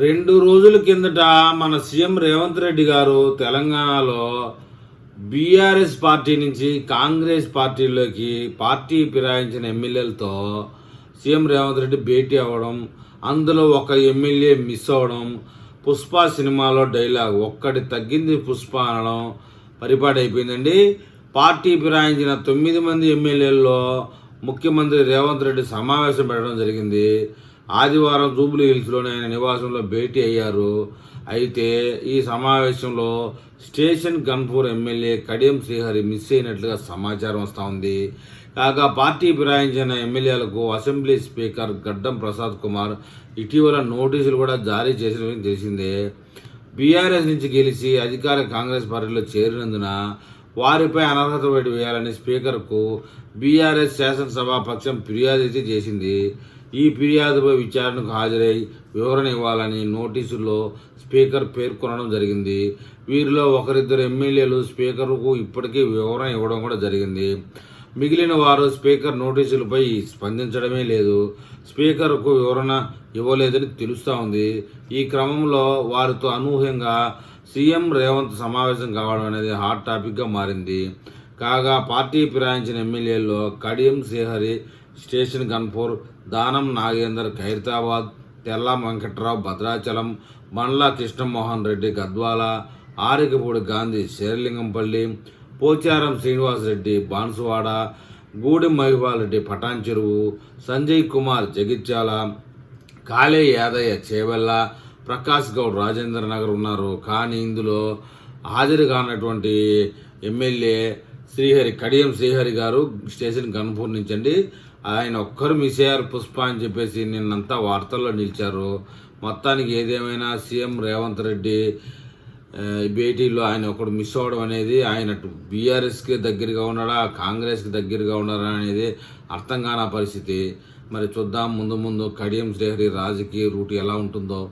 2 రోజుల కిందట మన సీఎం రేవంత్ రెడ్డి గారు తెలంగాణలో బీఆర్ఎస్ పార్టీ నుంచి కాంగ్రెస్ పార్టీలోకి పార్టీ ఫిరాయించిన ఎమ్మెల్యేలతో సీఎం రేవంత్ రెడ్డి భేటీ అవ్వడం, అందులో ఒక ఎమ్మెల్యే మిస్ అవ్వడం, పుష్ప సినిమాలో డైలాగ్ ఒక్కటి తగ్గింది పుష్ప అనడం పరిపాటి అయిపోయిందండి. పార్టీ ఫిరాయించిన 9 మంది ఎమ్మెల్యేల్లో ముఖ్యమంత్రి రేవంత్ రెడ్డి సమావేశం పెట్టడం జరిగింది. ఆదివారం జూబ్లీ హిల్స్లోని ఆయన నివాసంలో భేటీ అయ్యారు. అయితే ఈ సమావేశంలో station Ghanpur MLA Kadiyam Srihari miss అయినట్లుగా సమాచారం వస్తూ ఉంది. కాగా పార్టీ ఫిరాయించిన ఎమ్మెల్యేలకు అసెంబ్లీ స్పీకర్ గడ్డం ప్రసాద్ కుమార్ ఇటీవల నోటీసులు కూడా జారీ చేసిన తెలిసిందే. బీఆర్ఎస్ నుంచి గెలిచి అధికార కాంగ్రెస్ పార్టీలో చేరినందున వారిపై అనర్హత వేటు వేయాలని స్పీకర్కు బీఆర్ఎస్ శాసనసభాపక్షం ఫిర్యాదు అయితే చేసింది. ఈ ఫిర్యాదుపై విచారణకు హాజరై వివరణ ఇవ్వాలని నోటీసుల్లో స్పీకర్ పేర్కొనడం జరిగింది. వీరిలో ఒకరిద్దరు ఎమ్మెల్యేలు స్పీకర్కు ఇప్పటికీ వివరణ ఇవ్వడం కూడా జరిగింది. మిగిలిన వారు స్పీకర్ నోటీసులపై స్పందించడమే లేదు, స్పీకర్కు వివరణ ఇవ్వలేదని తెలుస్తూ ఉంది. ఈ క్రమంలో వారితో అనూహ్యంగా సీఎం రేవంత్ సమావేశం కావడం అనేది హాట్ టాపిక్గా మారింది. కాగా పార్టీ ఫిరాయించిన ఎమ్మెల్యేల్లో కడియం శ్రీహరి స్టేషన్ గన్పూర్, దానం నాగేందర్ ఖైరతాబాద్, తెల్లా వెంకట్రావు భద్రాచలం, బండ్ల కృష్ణమోహన్ రెడ్డి గద్వాల, ఆరికపూడి గాంధీ శేర్లింగంపల్లి, పోచారం శ్రీనివాసరెడ్డి బాన్సువాడ, గూడెం మహిపాల్ రెడ్డి పటాన్ చెరువు, సంజయ్ కుమార్ జగిత్యాల, కాళే యాదయ్య చేవెళ్ళ, ప్రకాష్ గౌడ్ రాజేంద్ర నగర్ ఉన్నారు. కానీ ఇందులో హాజరు కానటువంటి ఎమ్మెల్యే కడియం శ్రీహరి గారు స్టేషన్ గన్పూర్ నుంచి అండి. ఆయన ఒక్కరు మిస్ అయ్యారు పుష్ప అని చెప్పేసి నిన్నంతా వార్తల్లో నిలిచారు. మొత్తానికి ఏదేమైనా సీఎం రేవంత్ రెడ్డి భేటీలో ఆయన ఒకడు మిస్ అవ్వడం అనేది ఆయన బీఆర్ఎస్కి దగ్గరగా ఉన్నాడా కాంగ్రెస్కి దగ్గరగా ఉన్నాడా అనేది అర్థం కాని పరిస్థితి. మరి చూద్దాం ముందు ముందు కడియం శ్రీహరి రాజకీయ రూట్ ఎలా ఉంటుందో.